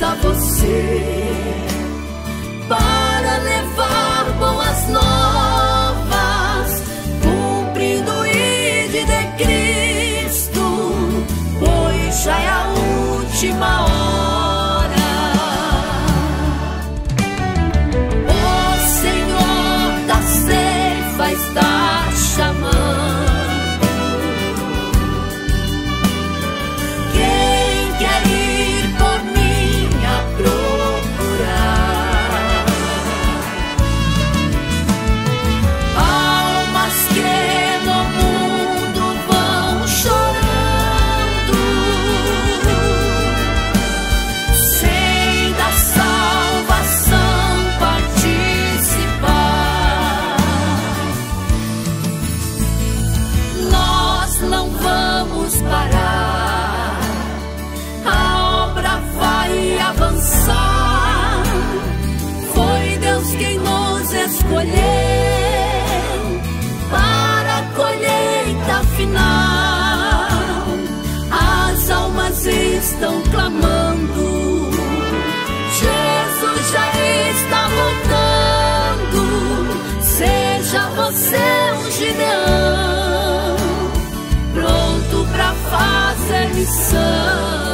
levanta você para levar boas novas, cumprindo o ID de Cristo, pois já é a última hora. O Senhor da ceifa está chamando. Foi Deus quem nos escolheu para a colheita final. As almas estão clamando, Jesus já está voltando. Seja você um Gideão, pronto para fazer missão.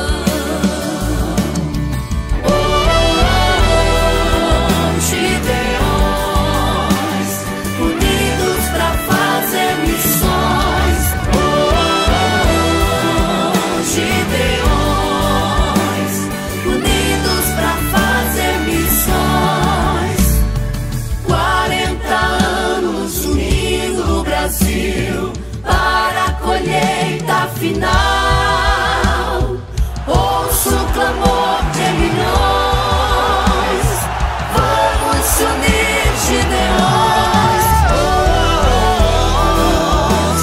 Para a colheita final, ouço o clamor de milhões, vamos se unir, Gideões,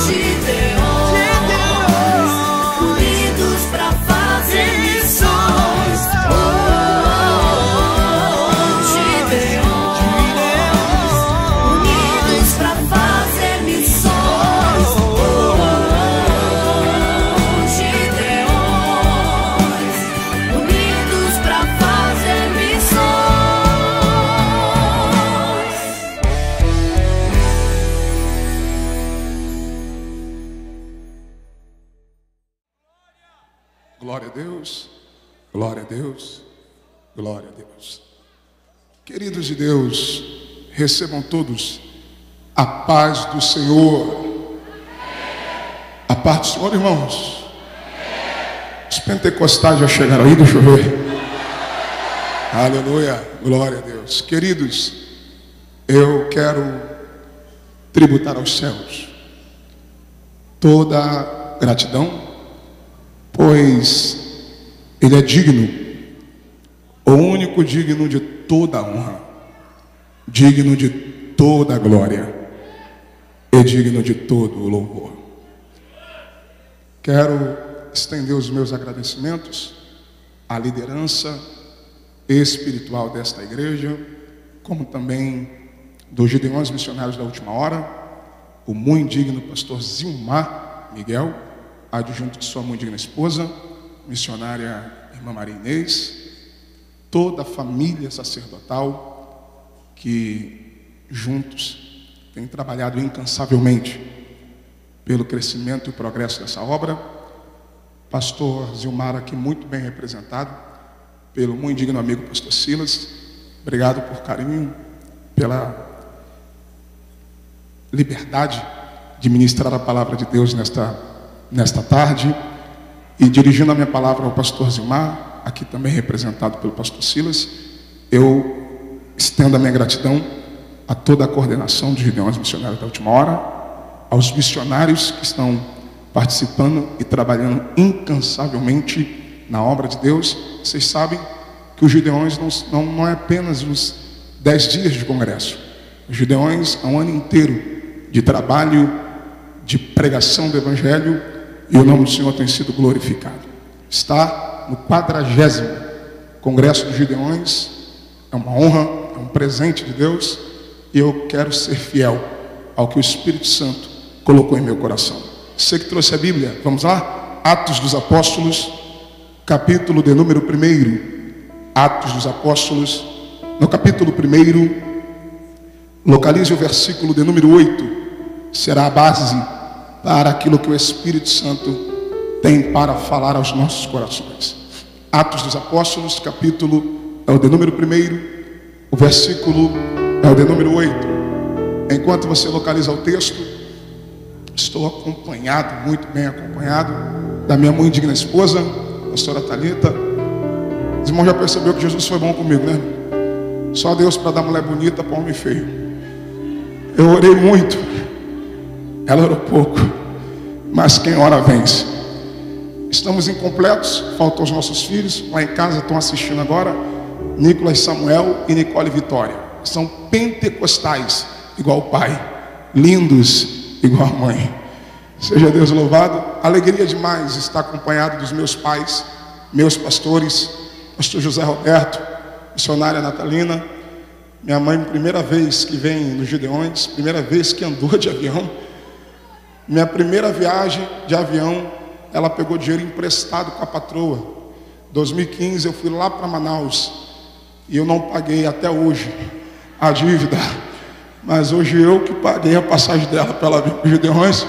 Gideões, unidos para fazer missões, Gideões, unidos para fazer missões. Glória a Deus, glória a Deus, glória a Deus. Queridos de Deus, recebam todos a paz do Senhor. A paz do Senhor, irmãos. Os pentecostais já chegaram aí, deixa eu ver. Aleluia, glória a Deus. Queridos, eu quero tributar aos céus toda gratidão, pois Ele é digno, o único digno de toda honra, digno de toda glória e digno de todo o louvor. Quero estender os meus agradecimentos à liderança espiritual desta igreja, como também dos Gideões Missionários da Última Hora, o muito digno pastor Zilmar Miguel, adjunto de sua muito digna esposa, missionária irmã Maria Inês, toda a família sacerdotal que juntos tem trabalhado incansavelmente pelo crescimento e progresso dessa obra. Pastor Zilmar aqui muito bem representado pelo muito digno amigo pastor Silas. Obrigado por carinho, pela liberdade de ministrar a palavra de Deus nesta tarde. E dirigindo a minha palavra ao pastor Zilmar, aqui também representado pelo pastor Silas, eu estendo a minha gratidão a toda a coordenação dos Gideões Missionários da Última Hora, aos missionários que estão participando e trabalhando incansavelmente na obra de Deus. Vocês sabem que os Gideões não é apenas os 10 dias de congresso. Os Gideões é um ano inteiro de trabalho, de pregação do Evangelho, e o nome do Senhor tem sido glorificado. Está no 40º Congresso dos Gideões. É uma honra, é um presente de Deus, e eu quero ser fiel ao que o Espírito Santo colocou em meu coração. Você que trouxe a Bíblia, vamos lá? Atos dos Apóstolos, capítulo de número 1. Atos dos Apóstolos, no capítulo 1, localize o versículo de número 8, será a base para aquilo que o Espírito Santo tem para falar aos nossos corações. Atos dos Apóstolos, capítulo é o de número 1, o versículo é o de número 8. Enquanto você localiza o texto, estou acompanhado, muito bem acompanhado, da minha muito digna esposa, a pastora Thalita. Os irmãos já perceberam que Jesus foi bom comigo, né? Só Deus para dar mulher bonita para homem feio. Eu orei muito, ela orou pouco, mas quem ora vence. Estamos incompletos, faltam os nossos filhos, lá em casa estão assistindo agora, Nicolas Samuel e Nicole Vitória. São pentecostais, igual o pai, lindos, igual a mãe. Seja Deus louvado. Alegria demais estar acompanhado dos meus pais, meus pastores, pastor José Roberto, missionária Natalina, minha mãe, primeira vez que vem nos Gideões, primeira vez que andou de avião. Minha primeira viagem de avião, ela pegou dinheiro emprestado com a patroa. 2015 eu fui lá para Manaus e eu não paguei até hoje a dívida, mas hoje eu que paguei a passagem dela para ela vir para os Gideões.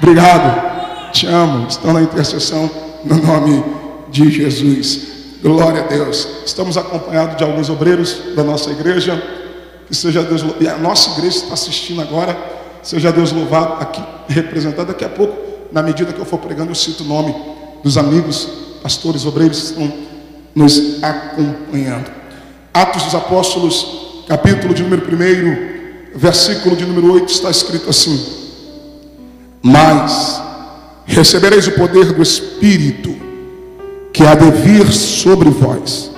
Obrigado, te amo, estão na intercessão no nome de Jesus. Glória a Deus. Estamos acompanhados de alguns obreiros da nossa igreja. Que seja Deus louvado. E a nossa igreja está assistindo agora. Seja Deus louvado aqui representado. Daqui a pouco, na medida que eu for pregando, eu cito o nome dos amigos, pastores, obreiros que estão nos acompanhando. Atos dos Apóstolos, capítulo de número 1, versículo de número 8, está escrito assim: mas recebereis o poder do Espírito que há de vir sobre vós,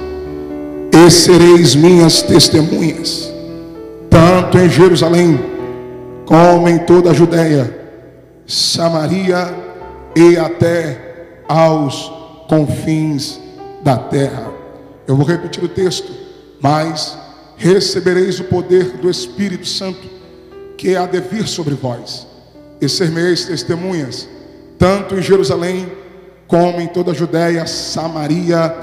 e sereis minhas testemunhas, tanto em Jerusalém, como em toda a Judéia, Samaria e até aos confins da terra. Eu vou repetir o texto: mas recebereis o poder do Espírito Santo, que há de vir sobre vós, e sereis testemunhas, tanto em Jerusalém, como em toda a Judéia, Samaria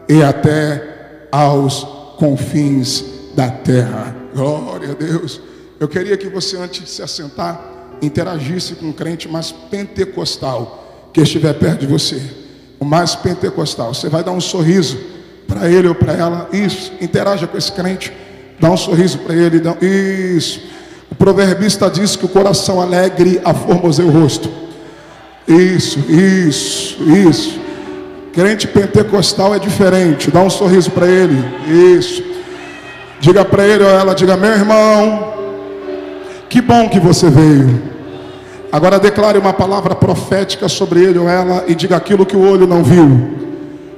e até aos confins da terra. Glória a Deus. Eu queria que você, antes de se assentar, interagisse com um crente mais pentecostal que estiver perto de você. O mais pentecostal. Você vai dar um sorriso para ele ou para ela. Isso, interaja com esse crente. Dá um sorriso para ele. Isso. O proverbista diz que o coração alegre aformoseia o rosto. Isso. Crente pentecostal é diferente. Dá um sorriso para ele. Isso. Diga para ele ou ela, diga: meu irmão, que bom que você veio. Agora declare uma palavra profética sobre ele ou ela e diga: aquilo que o olho não viu,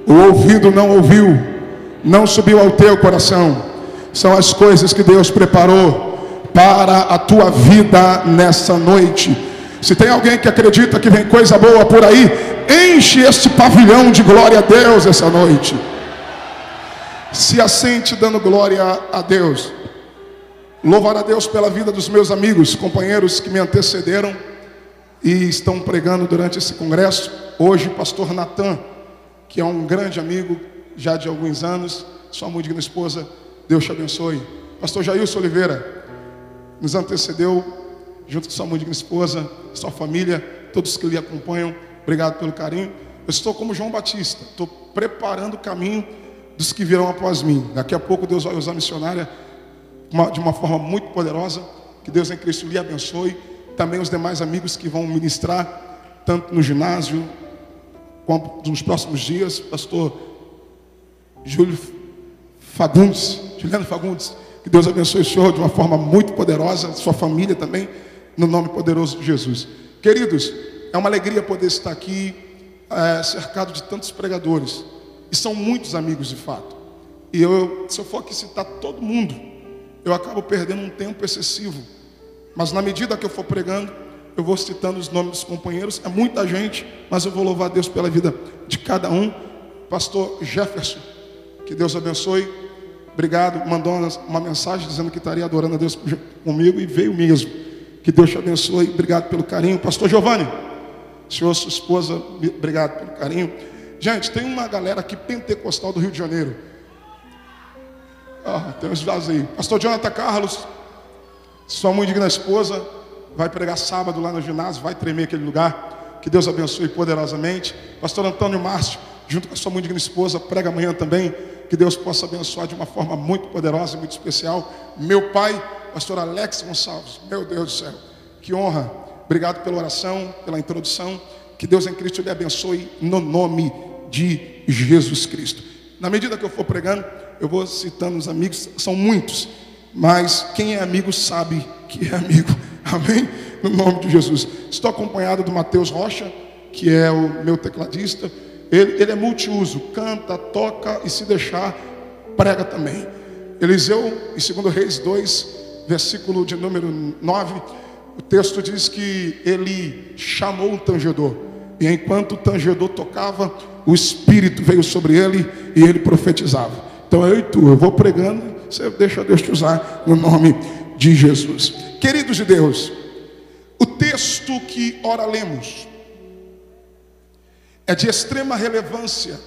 o ouvido não ouviu, não subiu ao teu coração, são as coisas que Deus preparou para a tua vida nessa noite. Se tem alguém que acredita que vem coisa boa por aí, enche este pavilhão de glória a Deus essa noite. Se assente dando glória a Deus. Louvar a Deus pela vida dos meus amigos, companheiros que me antecederam e estão pregando durante esse congresso. Hoje, pastor Natan, que é um grande amigo já de alguns anos, sua muito digna esposa, Deus te abençoe. Pastor Jailson Oliveira nos antecedeu, junto com sua muito digna esposa, sua família, todos que lhe acompanham, obrigado pelo carinho. Eu estou como João Batista, estou preparando o caminho dos que virão após mim. Daqui a pouco Deus vai usar a missionária de uma forma muito poderosa. Que Deus em Cristo lhe abençoe. Também os demais amigos que vão ministrar, tanto no ginásio, como nos próximos dias. Pastor Juliano Fagundes, que Deus abençoe o senhor de uma forma muito poderosa, sua família também, no nome poderoso de Jesus. Queridos, é uma alegria poder estar aqui, cercado de tantos pregadores, e são muitos amigos de fato. E se eu for aqui citar todo mundo, eu acabo perdendo um tempo excessivo. Mas na medida que eu for pregando, eu vou citando os nomes dos companheiros. É muita gente, mas eu vou louvar a Deus pela vida de cada um. Pastor Jefferson, que Deus abençoe. Obrigado, mandou uma mensagem dizendo que estaria adorando a Deus comigo e veio mesmo. Que Deus te abençoe, obrigado pelo carinho. Pastor Giovanni, senhor, sua esposa, obrigado pelo carinho. Gente, tem uma galera aqui pentecostal do Rio de Janeiro. Tem uns vazios. Pastor Jonathan Carlos, sua muito digna esposa, vai pregar sábado lá no ginásio, vai tremer aquele lugar. Que Deus abençoe poderosamente. Pastor Antônio Márcio, junto com a sua muito digna esposa, prega amanhã também. Que Deus possa abençoar de uma forma muito poderosa e muito especial. Meu pai, pastor Alex Gonçalves, meu Deus do céu, que honra. Obrigado pela oração, pela introdução. Que Deus em Cristo lhe abençoe no nome de Jesus Cristo. Na medida que eu for pregando, eu vou citando os amigos, são muitos, mas quem é amigo sabe que é amigo, amém? No nome de Jesus. Estou acompanhado do Mateus Rocha, que é o meu tecladista. Ele é multiuso, canta, toca e, se deixar, prega também. Eliseu, em 2 Reis 2, versículo de número 9, o texto diz que ele chamou um tangedor, e enquanto o tangedor tocava, o Espírito veio sobre ele e ele profetizava. Então eu e tu, eu vou pregando, você deixa Deus te usar no nome de Jesus. Queridos de Deus, o texto que ora lemos é de extrema relevância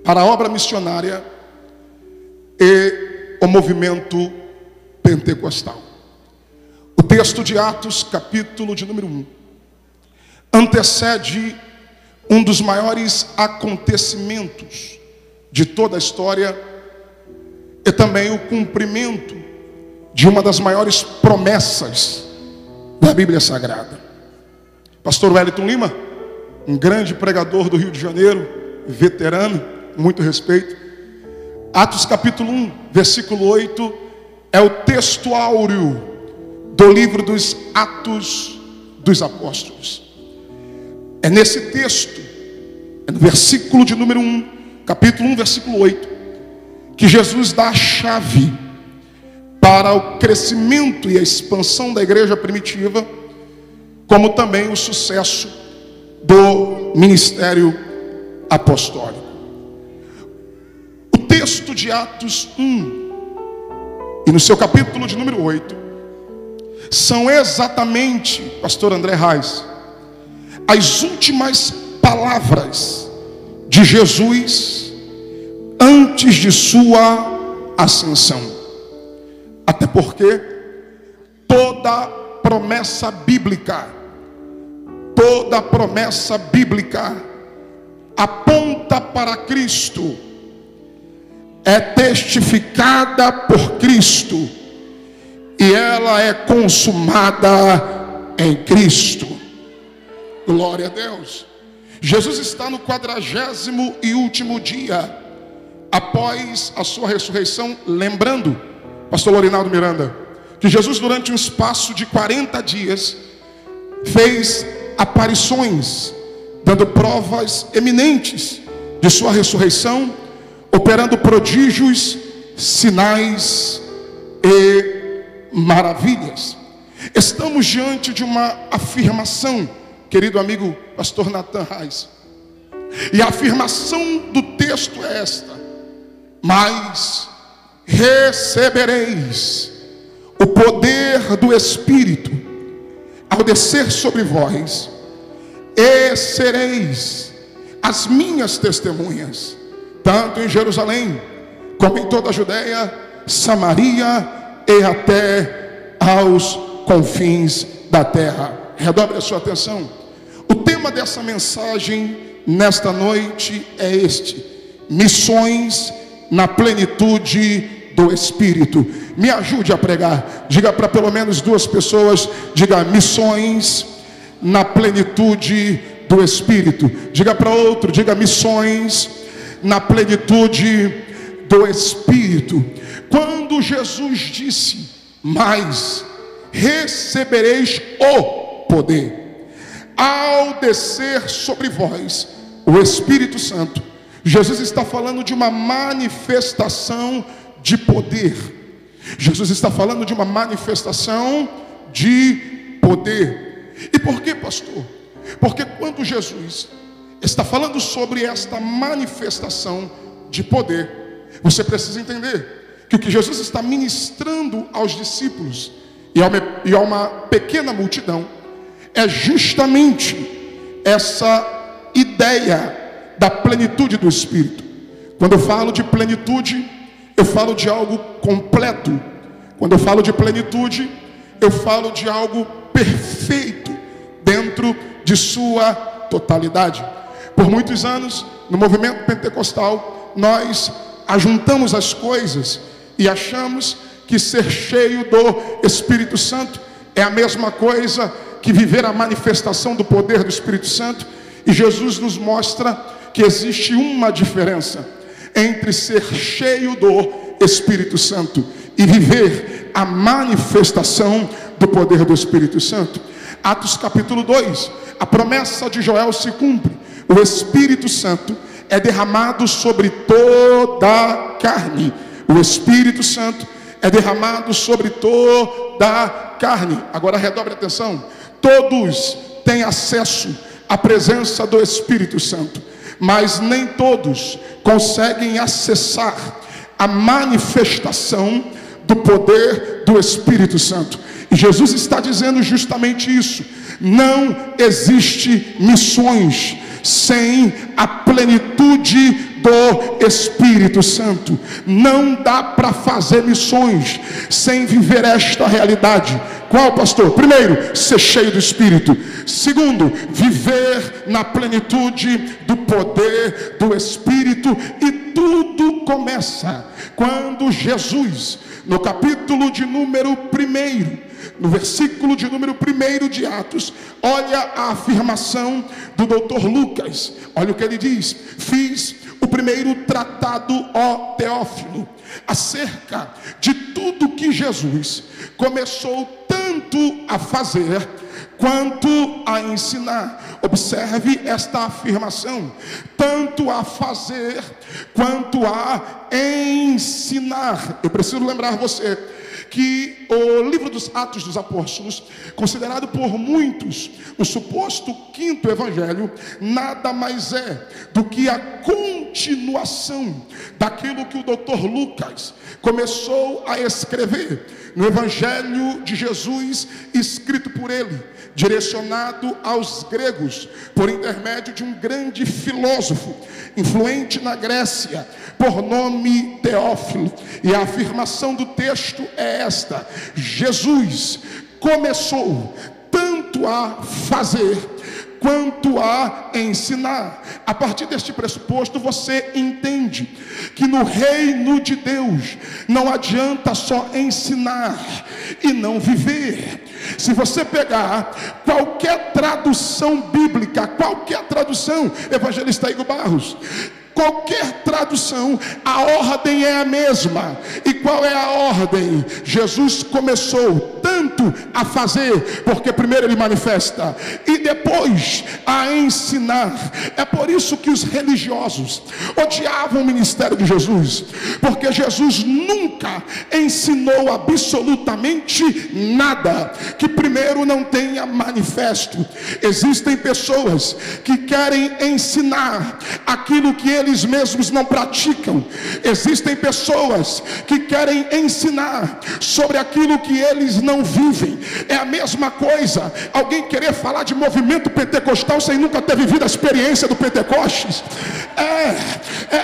para a obra missionária e o movimento pentecostal. O texto de Atos, capítulo de número 1, antecede um dos maiores acontecimentos de toda a história e também o cumprimento de uma das maiores promessas da Bíblia Sagrada. Pastor Wellington Lima, um grande pregador do Rio de Janeiro, veterano, muito respeito. Atos capítulo 1, versículo 8, é o texto áureo do livro dos Atos dos Apóstolos. É nesse texto, é no versículo de número 1, capítulo 1, versículo 8, que Jesus dá a chave para o crescimento e a expansão da igreja primitiva, como também o sucesso do ministério apostólico. O texto de Atos 1 e no seu capítulo de número 8 são exatamente, pastor André Reis, as últimas palavras de Jesus antes de sua ascensão. Até porque toda promessa bíblica aponta para Cristo, é testificada por Cristo e ela é consumada em Cristo. Glória a Deus. Jesus está no 40º e último dia após a sua ressurreição, lembrando, pastor Lorinaldo Miranda, que Jesus durante um espaço de 40 dias fez aparições, dando provas eminentes de sua ressurreição, operando prodígios, sinais e maravilhas. Estamos diante de uma afirmação, querido amigo pastor Nathan Reis, e a afirmação do texto é esta: mas recebereis o poder do Espírito ao descer sobre vós, e sereis as minhas testemunhas, tanto em Jerusalém, como em toda a Judéia, Samaria e até aos confins da terra. Redobre a sua atenção. O tema dessa mensagem nesta noite é este: missões na plenitude do Espírito. Me ajude a pregar. Diga para pelo menos 2 pessoas, diga: missões na plenitude do Espírito. Diga para outro, diga: missões na plenitude do Espírito. Quando Jesus disse: mas recebereis o poder ao descer sobre vós o Espírito Santo, Jesus está falando de uma manifestação de poder. Jesus está falando de uma manifestação de poder. E por que, pastor? Porque quando Jesus está falando sobre esta manifestação de poder, você precisa entender que o que Jesus está ministrando aos discípulos e a uma pequena multidão é justamente essa ideia da plenitude do Espírito. Quando eu falo de plenitude, eu falo de algo completo. Quando eu falo de plenitude, eu falo de algo perfeito dentro de sua totalidade. Por muitos anos, no movimento pentecostal, nós ajuntamos as coisas e achamos que ser cheio do Espírito Santo é a mesma coisa que viver a manifestação do poder do Espírito Santo. E Jesus nos mostra que existe uma diferença entre ser cheio do Espírito Santo e viver a manifestação do poder do Espírito Santo. Atos capítulo 2, a promessa de Joel se cumpre. O Espírito Santo é derramado sobre toda a carne. O Espírito Santo é derramado sobre toda a carne. Agora redobre a atenção. Todos têm acesso à presença do Espírito Santo, mas nem todos conseguem acessar a manifestação do poder do Espírito Santo. E Jesus está dizendo justamente isso. Não existe missões sem a plenitude do Espírito Santo. Não dá para fazer missões sem viver esta realidade. Qual, pastor? Primeiro, ser cheio do Espírito. Segundo, viver na plenitude do poder do Espírito. E tudo começa quando Jesus, no capítulo de número 1, no versículo de número 1 de Atos, olha a afirmação do Dr. Lucas. Olha o que ele diz: fiz o primeiro tratado, ó Teófilo, acerca de tudo que Jesus começou tanto a fazer quanto a ensinar. Observe esta afirmação: tanto a fazer quanto a ensinar. Eu preciso lembrar você que o livro dos Atos dos Apóstolos, considerado por muitos o suposto quinto evangelho, nada mais é do que a continuação daquilo que o Dr. Lucas começou a escrever no evangelho de Jesus, escrito por ele, direcionado aos gregos, por intermédio de um grande filósofo influente na Grécia, por nome Teófilo. E a afirmação do texto é esta: Jesus começou tanto a fazer quanto a ensinar. A partir deste pressuposto, você entende que no reino de Deus não adianta só ensinar e não viver. Se você pegar qualquer tradução bíblica, qualquer tradução, evangelista Igor Barros, qualquer tradução, a ordem é a mesma. E qual é a ordem? Jesus começou tanto a fazer, porque primeiro ele manifesta e depois a ensinar. É por isso que os religiosos odiavam o ministério de Jesus, porque Jesus nunca ensinou absolutamente nada que primeiro não tenha manifesto. Existem pessoas que querem ensinar aquilo que eles mesmos não praticam. Existem pessoas que querem ensinar sobre aquilo que eles não vivem. É a mesma coisa alguém querer falar de movimento pentecostal sem nunca ter vivido a experiência do Pentecostes.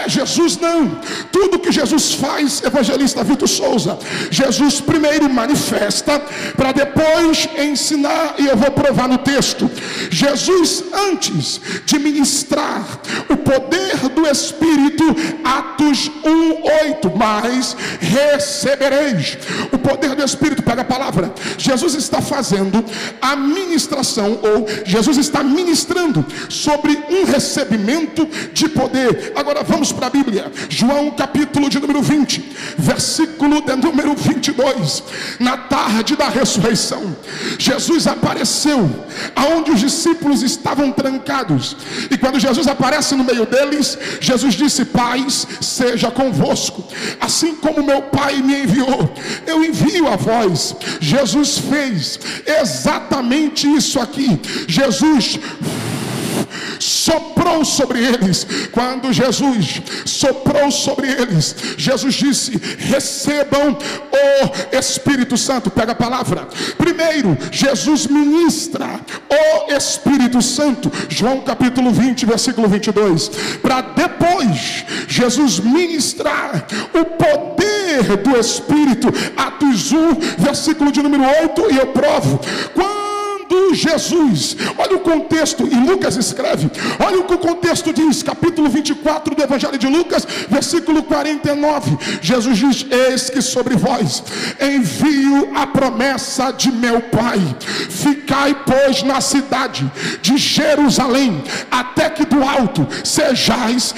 Jesus não. Tudo que Jesus faz, evangelista Vitor Souza, Jesus primeiro manifesta para depois ensinar. E eu vou provar no texto. Jesus, antes de ministrar o poder do Espírito, Atos 1:8, mas recebereis o poder do Espírito. Pega a palavra. Jesus está fazendo a ministração, ou Jesus está ministrando sobre um recebimento de poder. Agora vamos para a Bíblia. João capítulo de número 20, versículo de número 22. Na tarde da ressurreição, Jesus apareceu aonde os discípulos estavam trancados. E quando Jesus aparece no meio deles, Jesus disse: paz seja convosco. Assim como meu Pai me enviou, eu envio a vós. Jesus fez exatamente isso aqui. Jesus soprou sobre eles. Quando Jesus soprou sobre eles, Jesus disse: recebam o Espírito Santo. Pega a palavra. Primeiro, Jesus ministra o Espírito Santo, João capítulo 20, versículo 22, para depois Jesus ministrar o poder poder do Espírito. Atos 1, versículo de número 8, e eu provo. Quando Jesus, olha o contexto, e Lucas escreve, olha o que o contexto diz, capítulo 24 do Evangelho de Lucas, versículo 49, Jesus diz: eis que sobre vós envio a promessa de meu Pai, ficai pois na cidade de Jerusalém, até que do alto sejais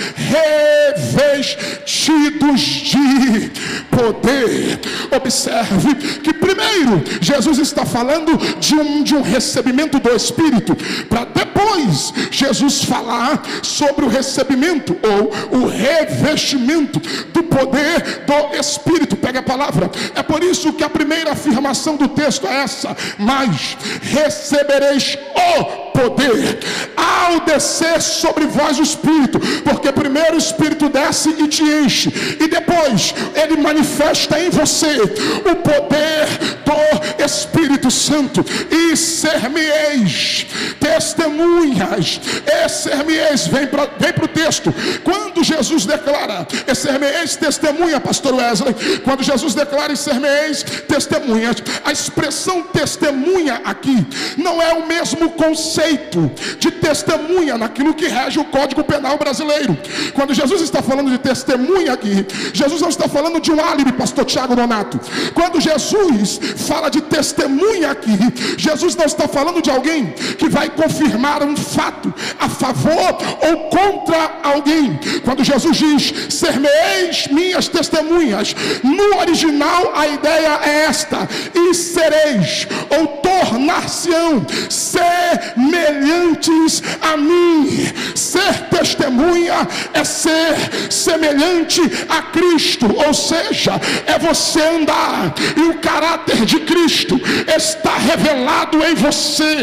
revestidos de poder. Observe que primeiro Jesus está falando de um recebimento do Espírito, para depois Jesus falar sobre o recebimento ou o revestimento do poder do Espírito. Pega a palavra. É por isso que a primeira afirmação do texto é essa: mas recebereis o poder ao descer sobre vós o Espírito, porque primeiro o Espírito desce e te enche, e depois ele manifesta em você o poder do Espírito Santo, e ser-me-eis testemunhas. Ser-me-eis, vem para o texto. Quando Jesus declara ser-me-eis testemunha, pastor Wesley, quando Jesus declara ser-me-eis testemunhas, a expressão testemunha aqui não é o mesmo conceito de testemunha naquilo que rege o Código Penal brasileiro. Quando Jesus está falando de testemunha aqui, Jesus não está falando de um álibi, pastor Tiago Donato. Quando Jesus fala de testemunha aqui, Jesus não está falando de alguém que vai confirmar um fato a favor ou contra alguém. Quando Jesus diz ser-me-eis minhas testemunhas, no original a ideia é esta: e sereis, ou tornar-se-ão semelhantes a mim. Ser testemunha é ser semelhante a Cristo, ou seja, é você andar e o caráter de Cristo está revelado em você.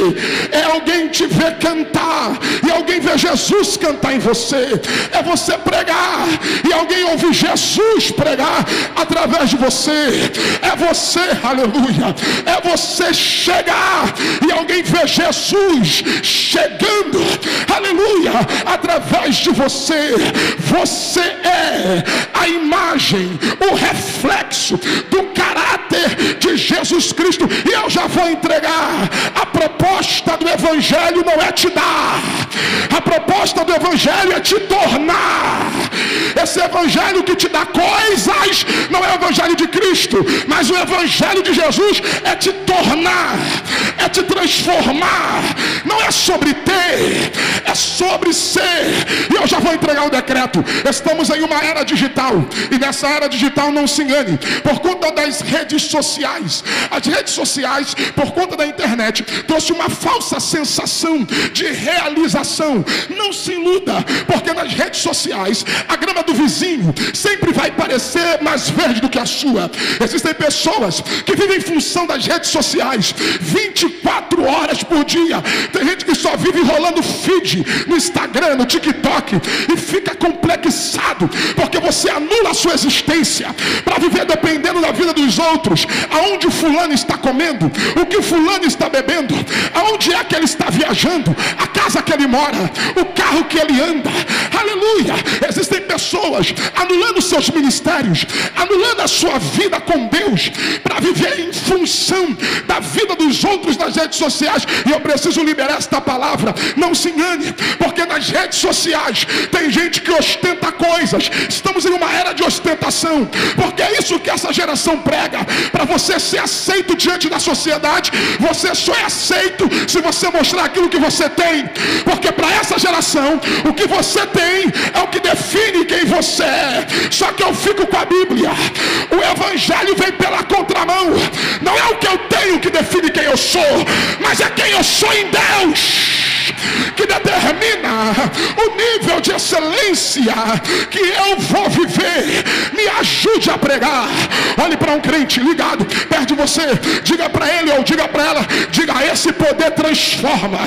É alguém te ver cantar e alguém ver Jesus cantar em você. É você pregar e alguém ouvir Jesus pregar através de você. É você, aleluia, é você chegar e alguém ver Jesus chegando, aleluia, através de você. Você é a imagem, o reflexo do caráter de Jesus Cristo. E eu já vou entregar: a proposta do Evangelho não é te dar, a proposta do Evangelho é te tornar. Esse Evangelho que te dá coisas não é o Evangelho de Cristo, mas o Evangelho de Jesus é te tornar, é te transformar. Não é sobre ter, é sobre ser. E eu já vou entregar o decreto. Estamos em uma era digital, e nessa era digital, não se engane, por conta das redes sociais, as redes sociais, por conta da internet, trouxe uma falsa sensação de realização. Não se iluda, porque nas redes sociais a grama do vizinho sempre vai parecer mais verde do que a sua. Existem pessoas que vivem em função das redes sociais 24 horas por dia. Tem gente que só vive rolando feed no Instagram, no TikTok, e fica complexado porque você anula a sua existência para viver dependendo da vida dos outros. Aonde o fulano está comendo, o que o fulano está bebendo, aonde é que ele está viajando, a casa que ele mora, o carro que ele anda. Aleluia! Existem pessoas anulando seus ministérios, anulando a sua vida com Deus para viver em função da vida dos outros nas redes sociais. E eu preciso liberar esta palavra. Não se engane, porque nas redes sociais tem gente que ostenta coisas. Estamos em uma era de ostentação, porque é isso que essa geração prega. Para você ser aceito diante da sociedade, você só é aceito se você mostrar aquilo que você tem, porque para essa geração o que você tem é o que define quem você é. Só que eu fico com a Bíblia: o Evangelho vem pela contramão. Não é o que eu tenho que define quem eu sou, mas é quem eu sou em Deus que determina o nível de excelência que eu vou viver. Me ajude a pregar. Olhe para um crente ligado perto de você, diga para ele ou diga para ela, diga: esse poder transforma.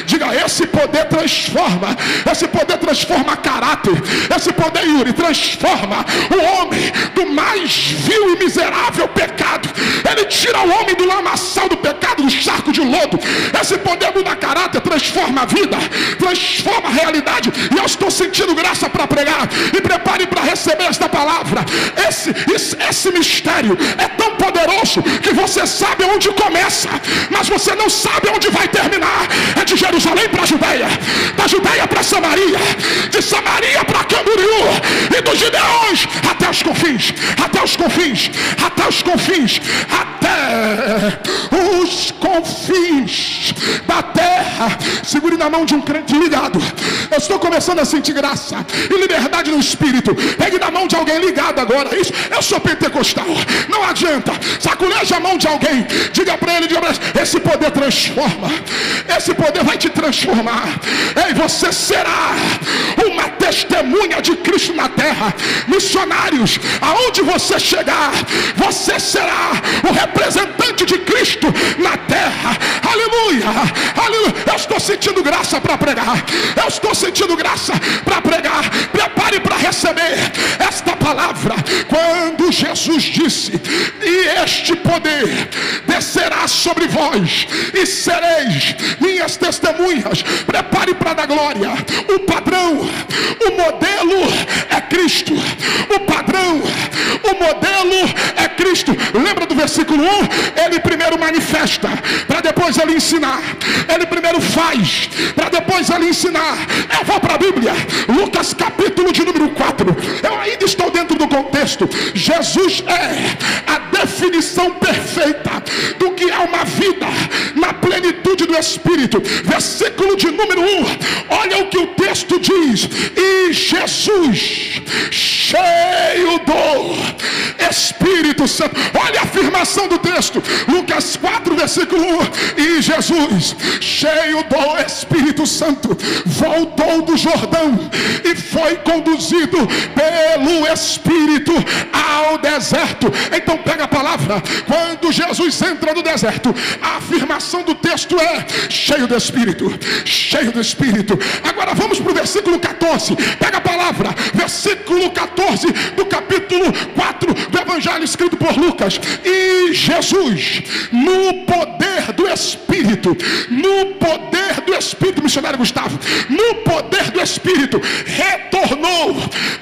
Diga: esse poder transforma. Esse poder transforma caráter. Esse poder, Yuri, transforma o homem do mais vil e miserável pecado. Ele tira o homem do lamaçal do pecado, do charco de lodo. Esse poder muda caráter, transforma transforma a vida, transforma a realidade. E eu estou sentindo graça para pregar. E prepare para receber esta palavra. Esse mistério é tão poderoso que você sabe onde começa, mas você não sabe onde vai terminar. É de Jerusalém para a Judeia, da Judeia para Samaria, de Samaria para Camboriú, e dos Gideões até os confins, até os confins, até os confins, até os confins da terra. Segure na mão de um crente ligado. Eu estou começando a sentir graça e liberdade no Espírito. Pegue na mão de alguém ligado agora. Isso, eu sou pentecostal. Não adianta. Saculeja a mão de alguém. Diga para ele, esse poder transforma. Esse poder vai te transformar. E você será uma testemunha de Cristo na terra. Missionários, aonde você chegar, você será o representante de Cristo na terra. Aleluia, aleluia. Eu estou sentindo graça para pregar. Eu estou sentindo graça para pregar. Prepare para receber esta palavra. Quando Jesus disse: e este poder descerá sobre vós, e sereis minhas testemunhas. Prepare para dar glória. O padrão, o modelo é Cristo. O padrão, o modelo é Cristo. Lembra do versículo 1? Ele primeiro manifesta, para depois ele ensinar. Ele primeiro faz, para depois ele ensinar. Eu vou para a Bíblia, Lucas capítulo de número 4. Eu ainda estou dentro do contexto. Jesus é a definição perfeita do que é uma vida na plenitude do Espírito. Versículo de número 1. Olha o que o texto diz: e Jesus, cheio do Espírito Santo. Olha a afirmação do texto, Lucas 4 versículo 1. E Jesus, cheio do Espírito Santo, voltou do Jordão e foi conduzido pelo Espírito ao deserto. Então pega a palavra. Quando Jesus entra no deserto, a afirmação do texto é: cheio do Espírito, cheio do Espírito. Agora vamos para o versículo 14. Pega a palavra, versículo 14 do capítulo 4 do Evangelho escrito por Lucas. E Jesus, no poder do Espírito, no poder do Espírito, missionário Gustavo, no poder do Espírito, retornou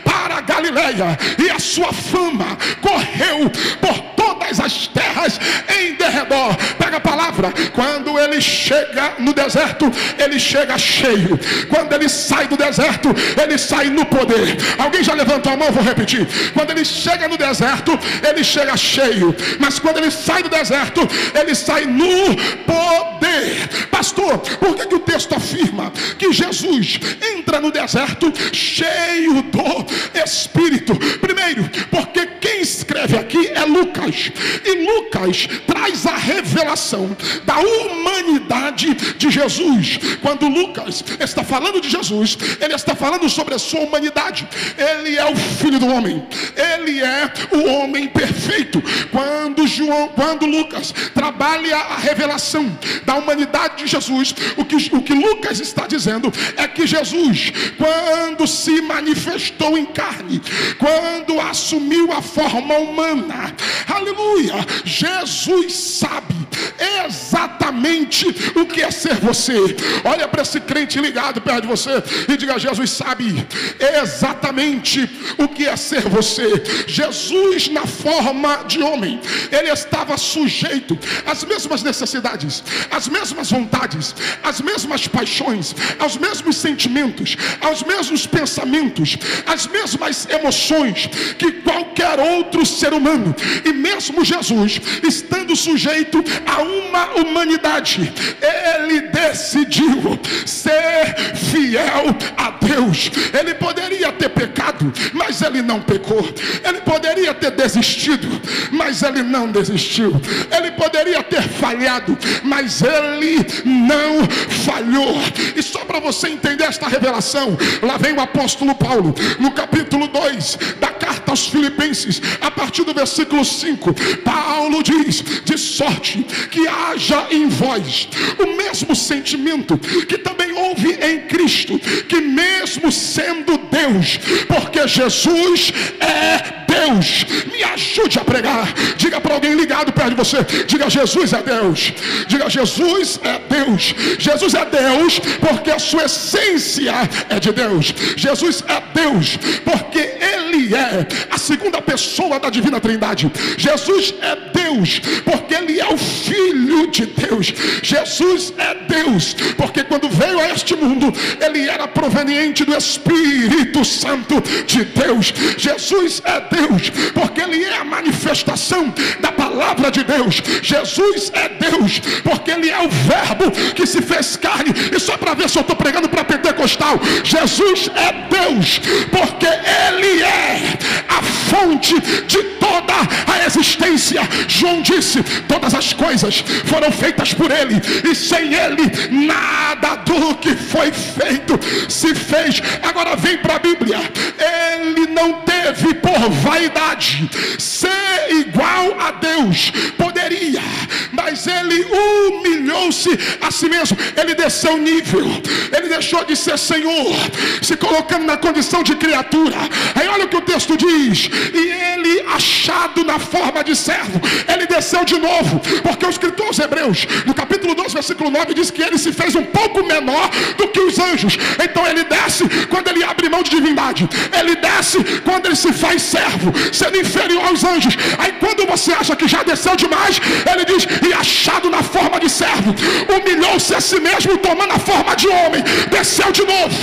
para a Galileia, e a sua fama correu por todas as terras em derredor. Pega a palavra. Quando ele chega no deserto, ele chega cheio. Quando ele sai do deserto, ele sai no poder. Alguém já levantou a mão? Vou repetir. Quando ele chega no deserto, ele chega cheio. Mas quando ele sai do deserto, ele sai no poder. Pastor, por que o texto afirma que Jesus entra no deserto cheio do Espírito? Primeiro, porque quem escreve aqui é Lucas. E Lucas traz a revelação da humanidade de Jesus. Quando Lucas está falando de Jesus, ele está falando sobre a sua humanidade. Ele é o Filho do homem. Ele é o homem perfeito. Quando Lucas trabalha a revelação da humanidade de Jesus, o que Lucas está dizendo é que Jesus, quando se manifestou em carne, quando assumiu a forma humana, aleluia, Jesus sabe exatamente o que é ser você. Olha para esse crente ligado perto de você e diga: Jesus sabe exatamente o que é ser você. Jesus, na forma de homem, ele estava sujeito às mesmas necessidades, às mesmas vontades, às mesmas paixões, aos mesmos sentimentos, aos mesmos pensamentos, às mesmas emoções que qualquer outro ser humano. E mesmo Jesus, estando sujeito a uma humanidade, ele decidiu ser fiel a Deus. Ele poderia ter pecado, mas ele não pecou. Ele poderia ter desistido, mas ele não desistiu. Ele poderia ter falhado, mas ele não falhou. E só para você entender esta revelação, lá vem o apóstolo Paulo, no capítulo 2 da carta aos Filipenses, a partir do versículo 5, Paulo diz: de sorte que haja em vós o mesmo sentimento que também houve em Cristo, que mesmo sendo Deus, porque Jesus é Deus. Me ajude a pregar. Diga para alguém ligado perto de você. Diga: Jesus é Deus. Diga: Jesus é Deus. Jesus é Deus porque a sua essência é de Deus. Jesus é Deus porque Ele é a segunda pessoa da divina trindade. Jesus é Deus porque Ele é o Filho de Deus. Jesus é Deus porque quando veio a este mundo, Ele era proveniente do Espírito Santo de Deus. Jesus é Deus porque Ele é a manifestação da palavra de Deus. Jesus é Deus porque Ele é o Verbo que se fez carne. E só para ver se eu estou pregando para pentecostal, Jesus é Deus porque Ele é a fonte de toda a existência. João disse: todas as coisas foram feitas por Ele, e sem Ele nada do que foi feito se fez. Agora vem para a Bíblia. Ele não teve por vaidade ser igual a Deus. Poderia, mas Ele humilhou-se a si mesmo. Ele desceu nível. Ele deixou de ser Senhor, se colocando na condição de criatura. Aí olha o que o texto diz: e Ele, achado na forma de servo, Ele desceu de novo, porque o escritor aos Hebreus, no capítulo 12, versículo 9, diz que Ele se fez um pouco menor do que os anjos. Então Ele desce quando Ele abre mão de divindade. Ele desce quando Ele se faz servo, sendo inferior aos anjos. Aí quando você acha que já desceu demais, Ele diz: e achado na forma de servo, humilhou-se a si mesmo, tomando a forma de homem. Desceu de novo,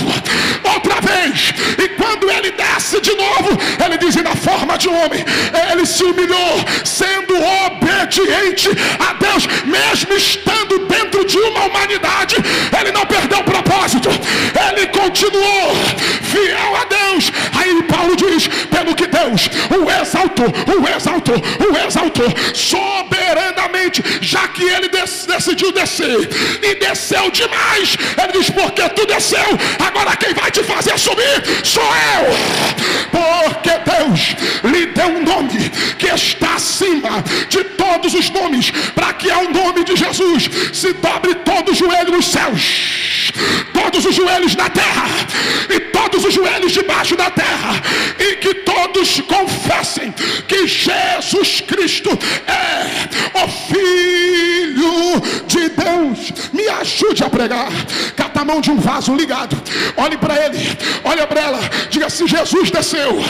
outra vez. E quando Ele desce de novo, Ele diz: e na forma de homem, Ele se humilhou, sendo obediente a Deus, mesmo estando dentro de uma humanidade. Ele não perdeu o propósito, Ele continuou fiel a Deus. Aí Paulo diz: pelo que Deus o exaltou soberanamente, já que Ele decidiu descer, e desceu demais. Ele diz: porque tu desceu, agora quem vai te fazer subir sou eu. Porque Deus lhe deu um nome que está acima de todos os nomes, para que ao nome de Jesus se dobre todo o joelho nos céus, todos os joelhos na terra e todos os joelhos debaixo da terra, e que todos confessem que Jesus Cristo é o Filho de Deus. Me ajude a pregar. Cata a mão de um vaso ligado, olhe para ele, olha para ela, diga: se Jesus desceu,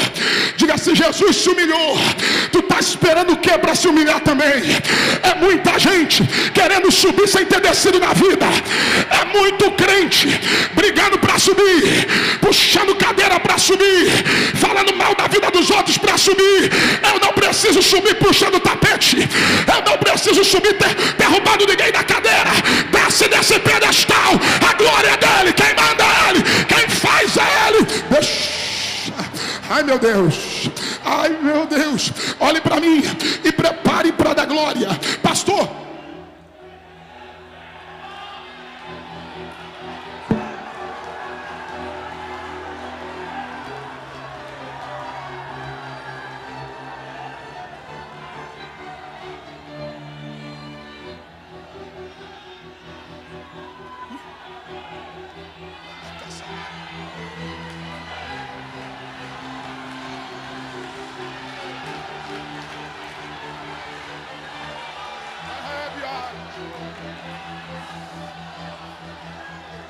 diga: se Jesus se humilhou, tu está esperando o que para se humilhar também? É muita gente querendo subir sem ter descido na vida. É muito crente brigando para subir, puxando cadeira para subir, falando mal da vida dos outros para subir. Eu não preciso subir puxando tapete, eu não preciso subir derrubando ninguém da cadeira. Desce desse pedestal, a glória é dele. Quem manda é ele, quem faz é ele. Deixa. Ai meu Deus, ai meu Deus, olhe para mim e prepare para dar glória. Pastor,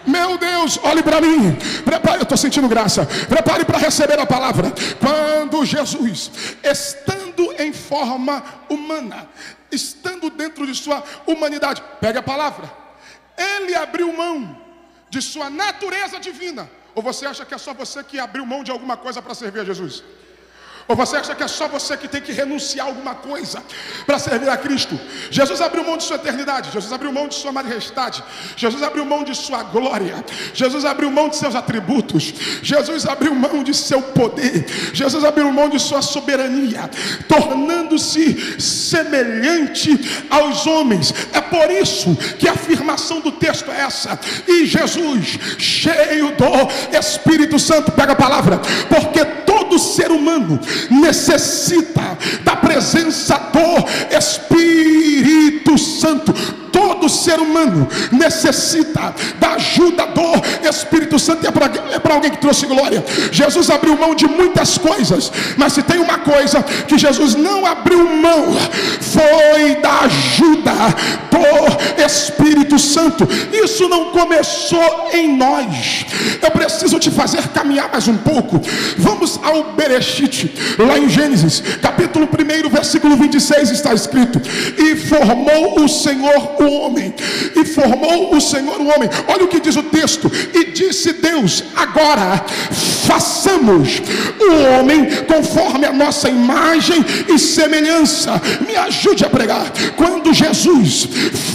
meu Deus, olhe para mim, prepare, eu estou sentindo graça, prepare para receber a palavra. Quando Jesus, estando em forma humana, estando dentro de sua humanidade, pega a palavra, Ele abriu mão de sua natureza divina. Ou você acha que é só você que abriu mão de alguma coisa para servir a Jesus? Ou você acha que é só você que tem que renunciar a alguma coisa para servir a Cristo? Jesus abriu mão de sua eternidade, Jesus abriu mão de sua majestade, Jesus abriu mão de sua glória, Jesus abriu mão de seus atributos, Jesus abriu mão de seu poder, Jesus abriu mão de sua soberania, tornando-se semelhante aos homens. É por isso que a afirmação do texto é essa: e Jesus, cheio do Espírito Santo, pega a palavra, porque todo ser humano necessita da presença do Espírito Santo. Todo ser humano necessita da ajuda do Espírito Espírito Santo é para alguém que trouxe glória. Jesus abriu mão de muitas coisas, mas se tem uma coisa que Jesus não abriu mão, foi da ajuda do Espírito Santo. Isso não começou em nós. Eu preciso te fazer caminhar mais um pouco. Vamos ao Bereshit, lá em Gênesis, capítulo 1, versículo 26, está escrito: e formou o Senhor o homem. E formou o Senhor o homem. Olha o que diz o texto: e disse Deus, agora façamos o homem conforme a nossa imagem e semelhança. Me ajude a pregar. Quando Jesus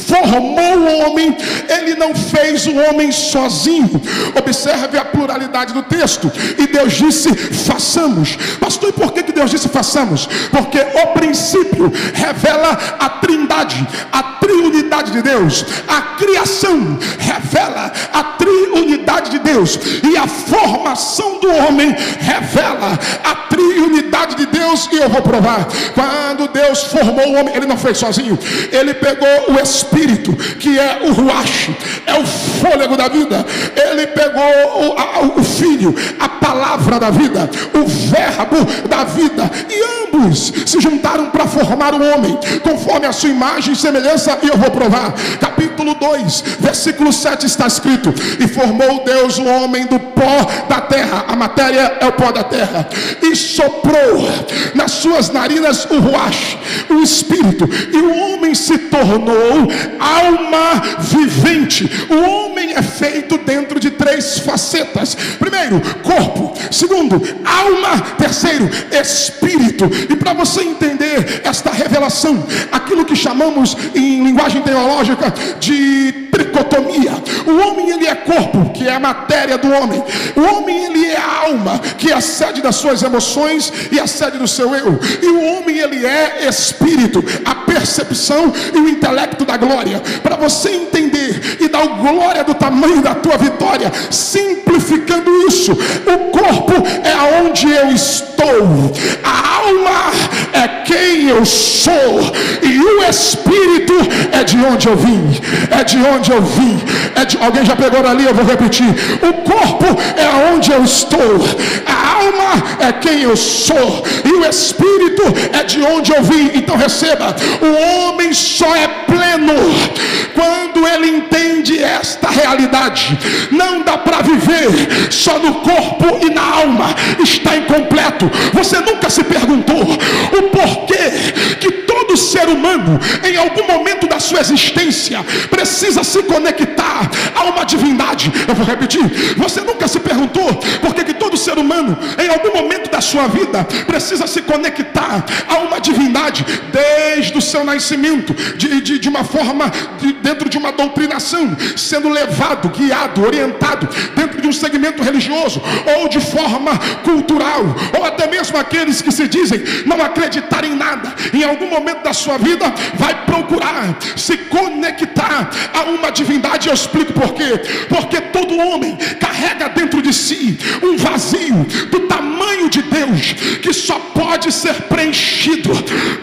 formou o homem, ele não fez o homem sozinho. Observe a pluralidade do texto. E Deus disse façamos. Pastor, e por que Deus disse façamos? Porque o princípio revela a trindade, a triunidade de Deus. A criação revela a triunidade de Deus, e a formação do homem revela a triunidade de Deus. E eu vou provar. Quando Deus formou o homem, ele não fez sozinho. Ele pegou o Espírito, que é o Ruach, é o fôlego da vida. Ele pegou o Filho, a palavra da vida, o verbo da vida, e ambos se juntaram para formar o homem conforme a sua imagem e semelhança. E eu vou provar. Capítulo 2, versículo 7 está escrito: e formou Deus o homem do pó da terra. A matéria é o pó da terra. E soprou nas suas narinas o Ruach, o Espírito, e o homem se tornou alma vivente. O homem é feito dentro de 3 facetas: primeiro, corpo; segundo, alma; terceiro, espírito. E para você entender esta revelação, aquilo que chamamos em linguagem teológica de tricotomia: o homem, ele é corpo, que é a matéria do homem. O homem, ele é a alma, que é a sede das suas emoções e a sede do seu eu. E o homem, ele é espírito, a percepção e o intelecto da glória. Para você entender e dar glória do tamanho da tua vitória, simplificando isso, o corpo é aonde eu estou, a alma é quem eu sou, e o espírito é de onde eu vim. É de onde eu vim. Alguém já pegou ali? Eu vou repetir. O corpo é aonde eu estou, a alma é quem eu sou, e o espírito é de onde eu vim. Então receba: o homem só é pleno quando ele entende esta realidade. Não dá para viver só no corpo e na alma, está incompleto. Você nunca se perguntou o porquê que todo ser humano, em algum momento da sua existência, precisa se conectar a uma divindade? Eu vou repetir. Você nunca se perguntou por que todo ser humano, em algum momento da sua vida, precisa se conectar a uma divindade desde o seu nascimento, de uma forma, dentro de uma doutrinação, sendo levado, guiado, orientado dentro de um segmento religioso, ou de forma cultural, ou até mesmo aqueles que se dizem não acreditar em nada, em algum momento da sua vida vai procurar se conectar a uma divindade. Eu explico por quê. Porque todo homem carrega dentro de si um vazio do tamanho de Deus, que só pode ser preenchido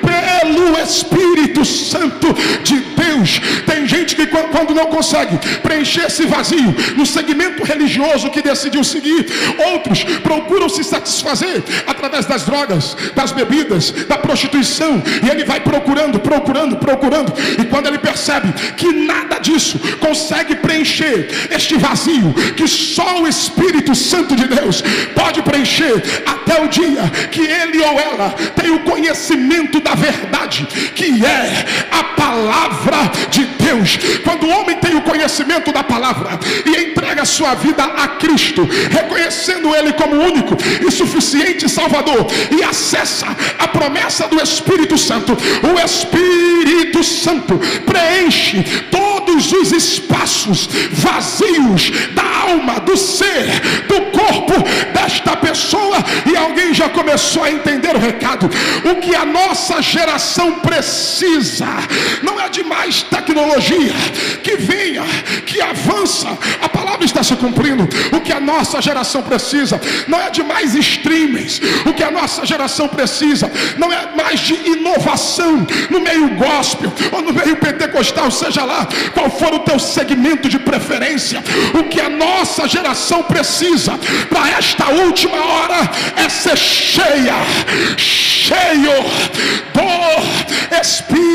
pelo Espírito Santo de Deus. Tem gente que quando não consegue preencher esse vazio no segmento religioso que decidiu seguir, outros procuram se satisfazer através das drogas, das bebidas, da prostituição, e ele vai procurando, e quando ele percebe que nada disso consegue preencher este vazio que só o Espírito Santo de Deus pode preencher, até o dia que ele ou ela tem o conhecimento da verdade, que é a palavra de Deus. Quando o homem tem o conhecimento da palavra e entrega a sua vida a Cristo, reconhecendo ele como único e suficiente Salvador, e acessa a promessa do Espírito Santo, o Espírito Santo preenche todos os espaços vazios da alma, do ser, do corpo desta pessoa. E alguém já começou a entender o recado. O que a nossa geração precisa não é de mais tecnologia que venha, que avança. A palavra está está se cumprindo. O que a nossa geração precisa não é de mais streamers. O que a nossa geração precisa não é mais de inovação no meio gospel ou no meio pentecostal, seja lá qual for o teu segmento de preferência. O que a nossa geração precisa para esta última hora é ser cheio do Espírito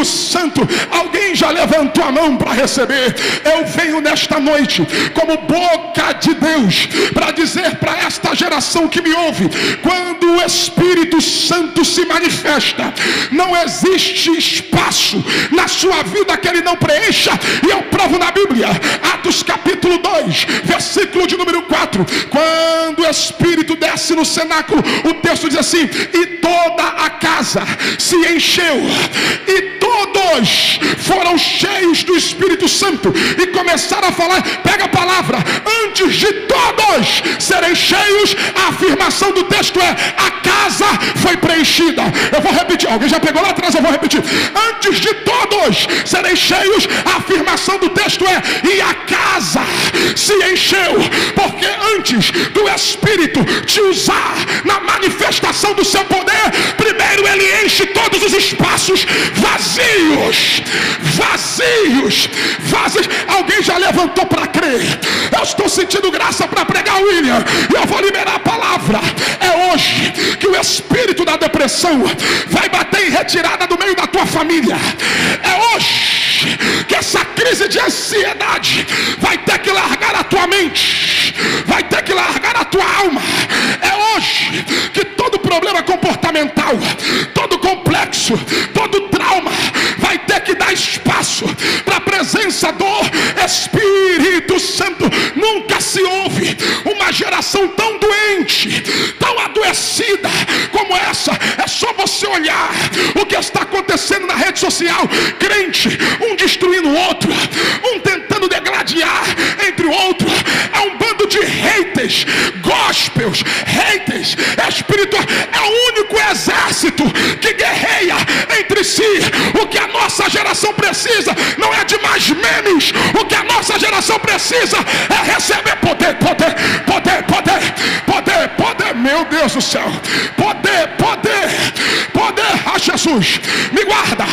Santo. Alguém já levantou a mão para receber? Eu venho nesta noite como boca de Deus para dizer para esta geração que me ouve: quando o Espírito Santo se manifesta, não existe espaço na sua vida que ele não preencha. E eu provo na Bíblia, Atos capítulo 2, versículo de número 4. Quando o Espírito desce no cenáculo, o texto diz assim: e toda a casa se encheu, e todos foram cheios do Espírito Santo e começaram a falar. Pega a palavra: antes de todos serem cheios, a afirmação do texto é: a casa foi preenchida. Eu vou repetir, alguém já pegou lá atrás, eu vou repetir. Antes de todos serem cheios, a afirmação do texto é: e a casa se encheu. Porque antes do Espírito te usar na manifestação do seu poder, primeiro ele enche todos os espaços vazios. Alguém já levantou para crer? Eu estou sentindo graça para pregar, William, e eu vou liberar a palavra. É hoje que o espírito da depressão vai bater em retirada do meio da tua família. É hoje que essa crise de ansiedade vai ter que largar a tua mente, vai ter que largar a tua alma. É hoje que todo problema comportamental, todo complexo, todo trauma vai ter que dar espaço para a presença do Espírito Santo. Nunca se ouve uma geração tão doente, tão adoecida como essa. É só você olhar o que está acontecendo na rede social: crente, um destruindo o outro, um tentando degladiar entre o outro. É um bando de haters, gospels, haters espirituais. É o único exército que guerreia entre si. O que a nossa geração precisa não é de mais memes. O que a nossa geração precisa é receber poder. Meu Deus do céu, poder. Ai, Jesus, me guarda.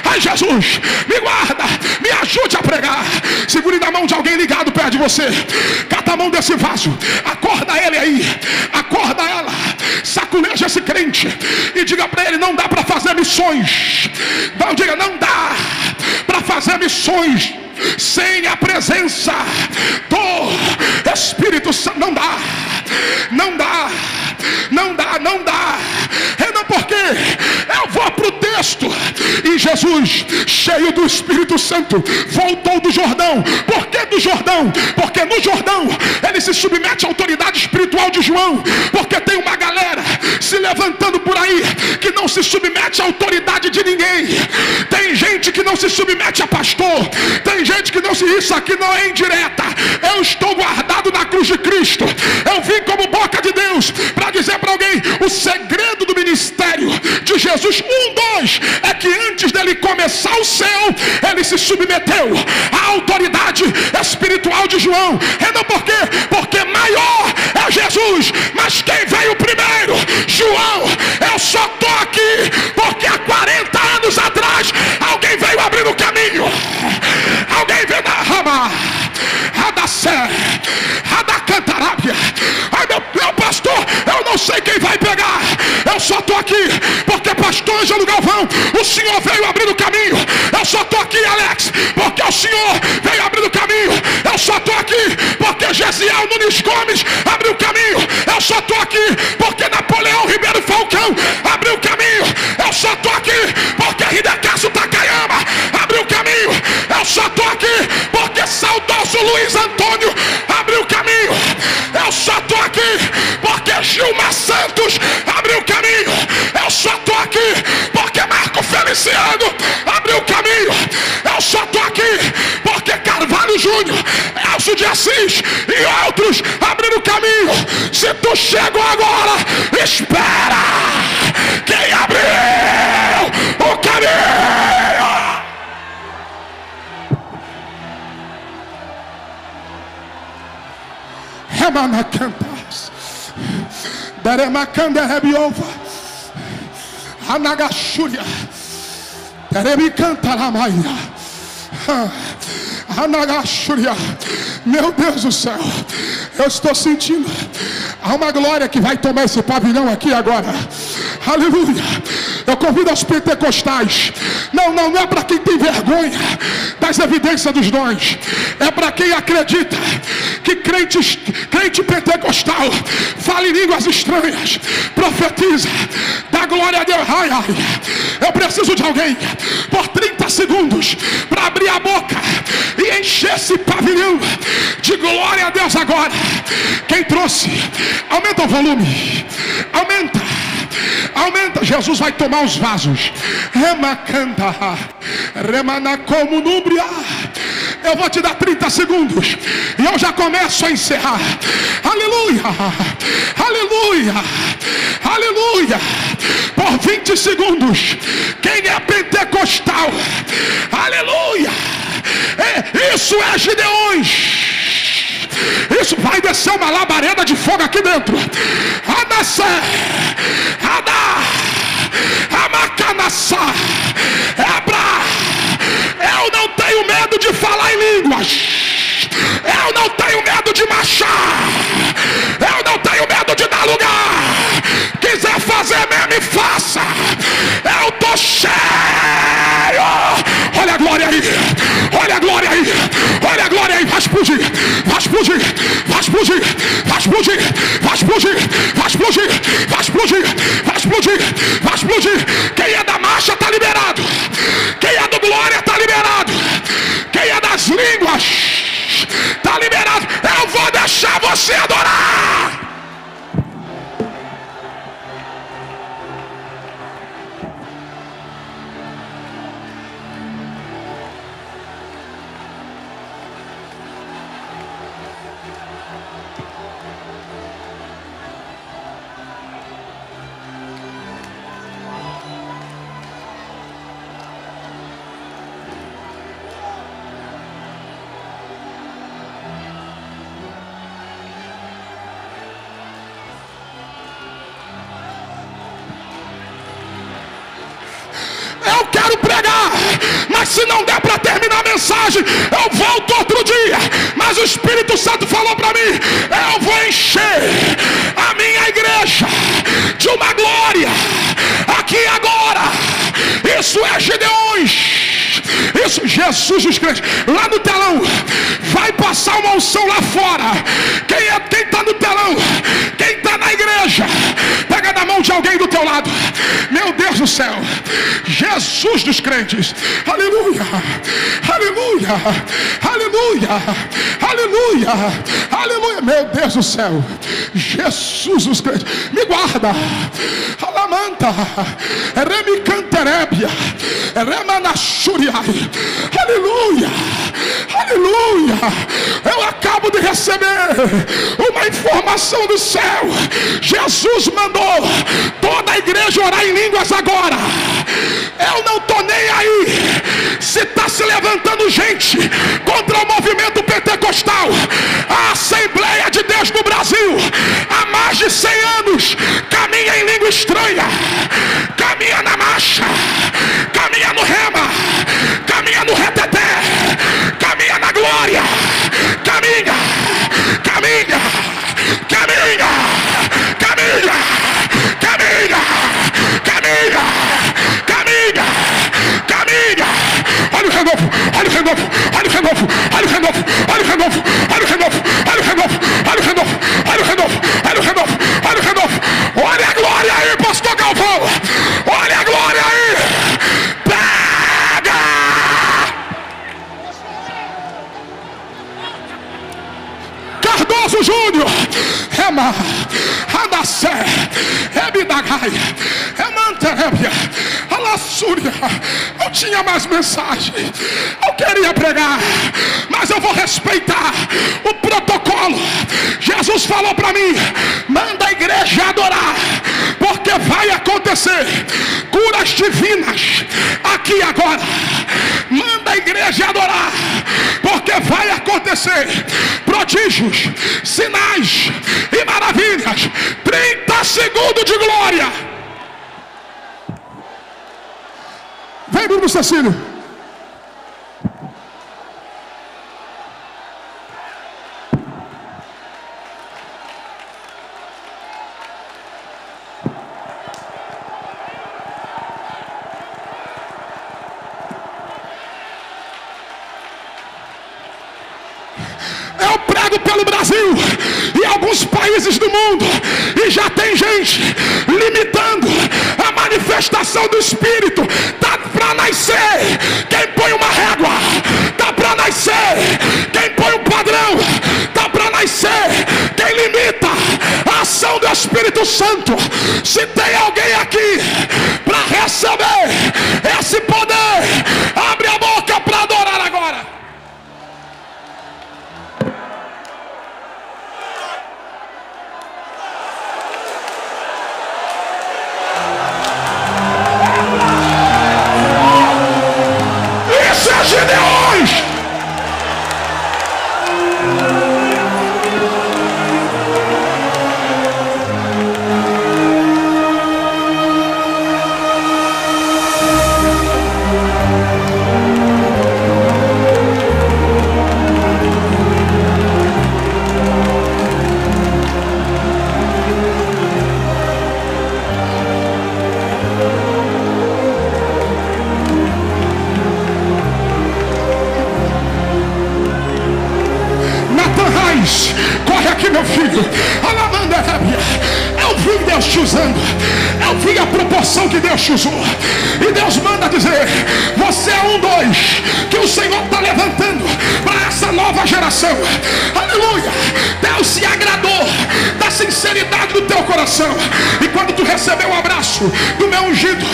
Ai, Jesus, me guarda. Me ajude a pregar. Segure na mão de alguém ligado perto de você. Cata a mão desse vaso, acorda ele aí, acorda ela, saculeja esse crente e diga para ele: não dá para fazer missões. Não, diga: não dá para fazer missões sem a presença do Espírito Santo. Não dá. Não, porque eu vou para o texto. E Jesus, cheio do Espírito Santo, voltou do Jordão. Por que do Jordão? Porque no Jordão ele se submete à autoridade espiritual de João. Porque tem uma galera se levantando por aí que não se submete à autoridade de ninguém. Tem gente que não se submete a pastor. Tem gente que não se... Isso aqui não é indireta. Eu estou guardado na cruz de Cristo. Eu vim como boca de Deus para dizer para alguém: o segredo do ministério de Jesus, 2, é que antes dele começar o céu, ele se submeteu à autoridade espiritual de João. E não por quê? Porque maior é Jesus, mas quem veio primeiro? João. Eu só estou aqui porque há 40 anos atrás alguém veio abrir o caminho. Alguém veio na rama, Radacé, Radacantarábia. Ai, meu pastor, eu não sei quem vai pegar. Eu só estou aqui porque pastor Ângelo Galvão, o senhor veio abrir o caminho. Eu só estou aqui, Alex, porque o senhor veio abrir o caminho. Eu só estou aqui porque Gesiel Nunes Gomes abriu o caminho. Eu só estou aqui porque Napoleão Ribeiro Falcão abriu o caminho. Eu só estou aqui porque Hidecasso Takayama abriu o caminho. Eu só estou aqui porque saudoso Luiz Antônio abriu o caminho. Eu só estou aqui porque Gilmar Santos abriu o caminho. Eu só estou aqui porque Marco Feliciano abriu o caminho. Eu só estou aqui porque Carvalho Júnior, Elcio de Assis e outros abriram o caminho. Se tu chegou agora, espera quem abriu o caminho. Remanacantas. Deremacanderebiova. Anagachúria. Deremicantaramaia. Anagachúria. Meu Deus do céu, eu estou sentindo. Há uma glória que vai tomar esse pavilhão aqui agora. Aleluia. Eu convido aos pentecostais. Não é para quem tem vergonha das evidências dos dons. É para quem acredita que crente pentecostal fala em línguas estranhas, profetiza, dá glória a Deus. Ai, eu preciso de alguém por 30 segundos para abrir a boca e encher esse pavilhão de glória a Deus agora. Quem trouxe? Aumenta o volume. Aumenta. Jesus vai tomar os vasos. Remacanda. Remanacomunúbria. Eu vou te dar 30 segundos e eu já começo a encerrar. Aleluia. Aleluia. Aleluia. Por 20 segundos. Quem é pentecostal? Aleluia. Isso é Gideões. Isso vai descer uma labareda de fogo aqui dentro. Anassé, Adá, Amacanassá, eu não tenho medo de falar em línguas. Eu não tenho medo de marchar. Eu não tenho medo de dar lugar. Quiser fazer mesmo, faça. Eu tô cheio. Olha a glória aí. Olha a glória aí. Olha a glória aí. Vai explodir. Vai explodir. Vai explodir. Vai explodir. Vai explodir. Vai explodir. Vai explodir. Vai explodir. Vai explodir. Quem é da marcha está liberado. Quem é do glória está liberado. Quem é das línguas está liberado. Eu vou deixar você adorar. Eu quero pregar, mas se não der para terminar a mensagem, eu volto outro dia. Mas o Espírito Santo falou para mim: eu vou encher a minha igreja de uma glória aqui agora. Isso é Gideões. Isso, Jesus dos crentes. Lá no telão vai passar uma unção lá fora. Quem está no telão? Quem está na igreja? Pega na mão de alguém do teu lado. Meu Deus do céu, Jesus dos crentes. Aleluia, aleluia, aleluia, aleluia, aleluia. Meu Deus do céu, Jesus dos crentes. Me guarda. Alamanta, remicanterébia, remanachuriai. Aleluia, aleluia. Eu acabo de receber uma informação do céu. Jesus mandou toda a igreja orar em línguas agora. Eu não estou nem aí se está se levantando gente contra o movimento pentecostal. A Assembleia de Deus no Brasil há mais de 100 anos caminha em língua estranha, caminha na marcha, caminha no rema, caminha no reteté, caminha na glória, caminha, caminha, caminha, caminha, caminha, caminha, caminha, caminha. Olha o renovo, olha o renovo, olha o renovo, olha o renovo, olha o renovo, olha o renovo, olha o renovo, olha o renovo, olha o renovo, olha o renovo, olha o renovo. Olha a glória aí, pastor Galvão. Olha a glória aí. Pega! Cardoso Júnior, Rema, Radassé, Rebidagai, Remanterébia, Alassúria. Eu tinha mais mensagem, eu queria pregar, mas eu vou respeitar o protocolo. Jesus falou para mim: manda a igreja adorar, porque vai acontecer curas divinas aqui agora. Manda a igreja adorar, porque vai acontecer prodígios, prodígios, sinais e maravilhas. 30 segundos de glória. Vem, Bruno Cecílio. Eu prego pelo Brasil e alguns países do mundo, e já tem gente limitando a manifestação do Espírito. Tá para nascer quem põe uma régua, tá para nascer quem põe um padrão, tá para nascer quem limita a ação do Espírito Santo. Se tem alguém aqui para receber esse poder, abre a boca para adorar agora. Gideões! Corre aqui, meu filho. Eu vi Deus te usando. Eu vi a proporção que Deus te usou. E Deus manda dizer: você é um dos que o Senhor está levantando para essa nova geração. Aleluia. Deus se agradou da sinceridade do teu coração. E quando tu recebeu o abraço do meu ungido,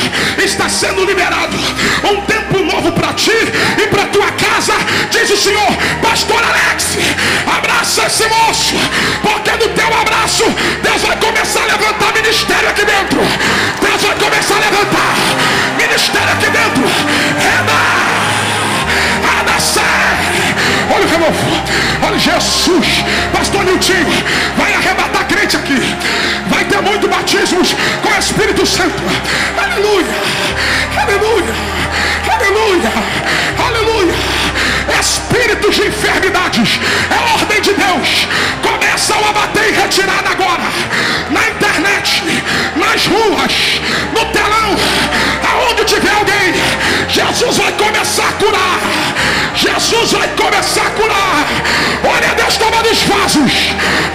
está sendo liberado um tempo novo para ti e para tua casa, diz o Senhor. Pastor Alex, abraça esse moço, porque do teu abraço Deus vai começar a levantar ministério aqui dentro. Deus vai começar a levantar ministério aqui dentro. Olha o renovo, olha Jesus. Pastor Niltinho vai arrebatar crente aqui. Vai ter muito batismos com o Espírito Santo. Aleluia, aleluia, aleluia, aleluia. Espíritos de enfermidades, é ordem de Deus, começam a bater em retirada agora. Na internet, nas ruas, no telão, aonde tiver alguém, Jesus vai começar a curar. Jesus vai começar a curar. Olha Deus tomando os vasos.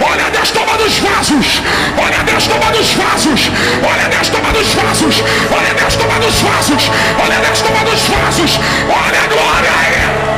Olha Deus tomando os vasos. Olha Deus tomando os vasos. Olha Deus tomando os vasos. Olha Deus tomando os vasos. Olha Deus tomando os vasos. Olha a glória aí.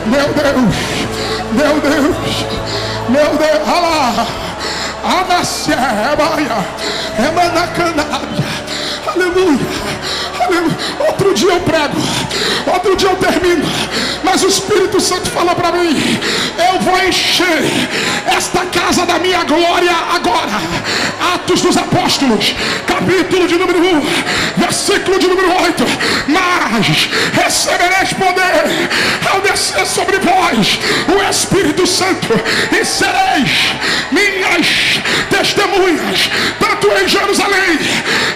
Meu Deus, meu Deus, meu Deus, alá, anacia, aleluia, aleluia. Outro dia eu prego, outro dia eu termino, mas o Espírito Santo falou para mim: eu vou encher esta casa da minha glória agora. Atos dos Apóstolos, capítulo de número 1, versículo de número 8. Mas recebereis poder ao descer sobre vós o Espírito Santo, e sereis minhas testemunhas, tanto em Jerusalém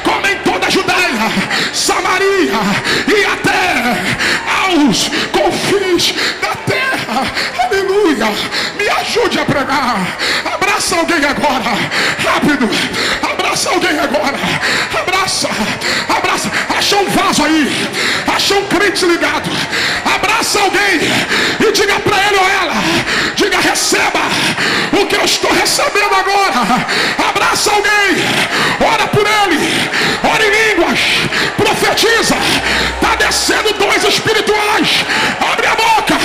como em toda a Judeia, Samaria e até aos confins da terra. Aleluia. Me ajude a pregar. Abraça alguém agora, rápido. Abraça alguém agora. Abraça, abraça. Acha um vaso aí, acha um crente ligado. Abraça alguém e diga para ele ou ela, diga: receba o que eu estou recebendo agora. Abraça alguém, ora por ele, ora em línguas, profetiza. Está descendo dons espirituais. Abre a boca.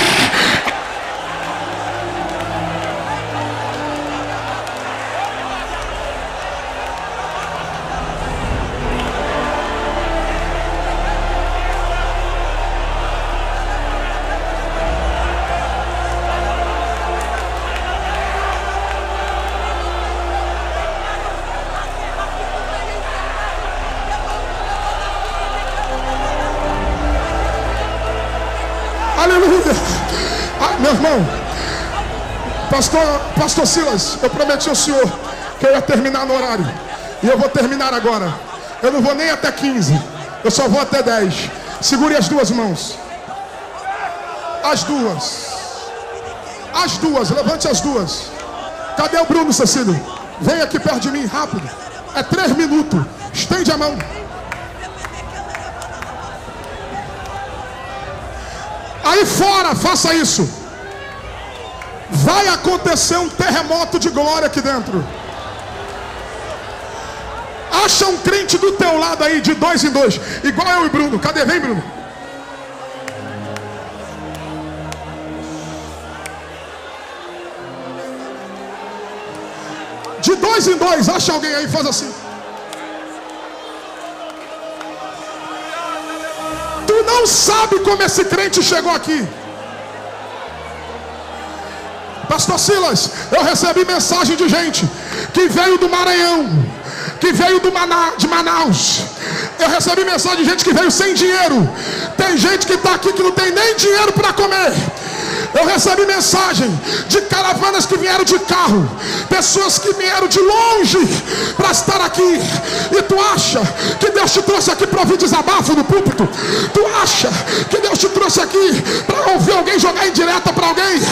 Aleluia. Meu irmão, Pastor Silas, eu prometi ao senhor que eu ia terminar no horário. E eu vou terminar agora. Eu não vou nem até 15. Eu só vou até 10. Segure as duas mãos. As duas. As duas. Levante as duas. Cadê o Bruno, Cecílio? Vem aqui perto de mim, rápido. É 3 minutos. Estende a mão. Aí fora, faça isso. Vai acontecer um terremoto de glória aqui dentro. Acha um crente do teu lado aí, de 2 em 2, igual eu e Bruno. Cadê? Vem, Bruno. De 2 em 2, acha alguém aí, faz assim. Tu não sabe como esse crente chegou aqui. Pastor Silas, eu recebi mensagem de gente que veio do Maranhão, que veio de Manaus. Eu recebi mensagem de gente que veio sem dinheiro. Tem gente que está aqui que não tem nem dinheiro para comer. Eu recebi mensagem de caravanas que vieram de carro, pessoas que vieram de longe para estar aqui. E tu acha que Deus te trouxe aqui para ouvir desabafo no púlpito? Tu acha que Deus te trouxe aqui para ouvir alguém jogar indireta para alguém?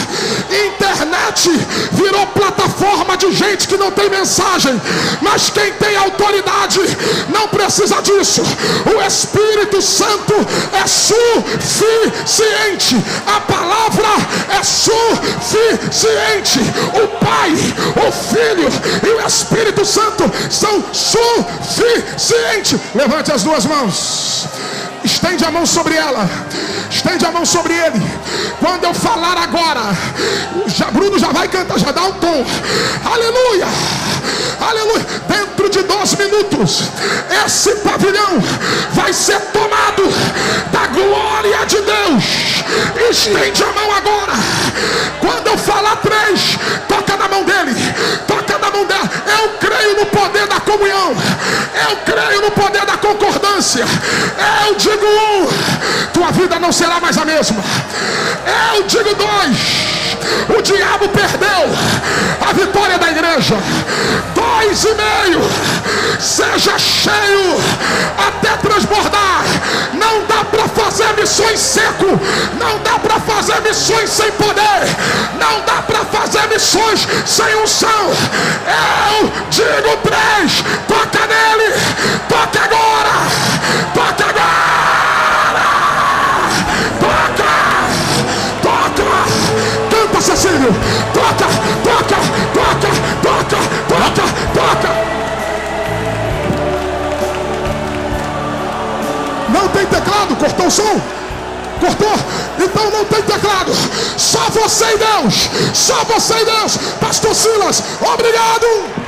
Internet virou plataforma de gente que não tem mensagem, mas quem tem autoridade não precisa disso. O Espírito Santo é suficiente. A palavra é suficiente. O Pai, o Filho e o Espírito Santo são suficientes. Levante as duas mãos. Estende a mão sobre ela. Estende a mão sobre ele. Quando eu falar agora, Bruno já vai cantar, já dá um tom. Aleluia, aleluia. Dentro de 2 minutos, esse pavilhão vai ser tomado da glória de Deus. Estende a mão agora. Quando eu falar 3, toca na mão dele, toca na mão dela. Eu creio no poder da comunhão. Eu creio no poder da concordância. Eu digo 1, tua vida não será mais a mesma. Eu digo 2, o diabo perdeu a vitória da igreja. 2,5, seja cheio até transbordar. Não dá para fazer missões seco. Não dá para fazer missões sem poder. Não dá para fazer missões sem unção. Eu digo 3, toca nele. Toca agora. Toca agora. Toca. Toca. Canta, Cecílio. Toca, toca, toca, toca, toca, toca. Não tem teclado? Cortou o som? Cortou? Então não tem teclado. Só você e Deus. Só você e Deus. Pastor Silas, obrigado.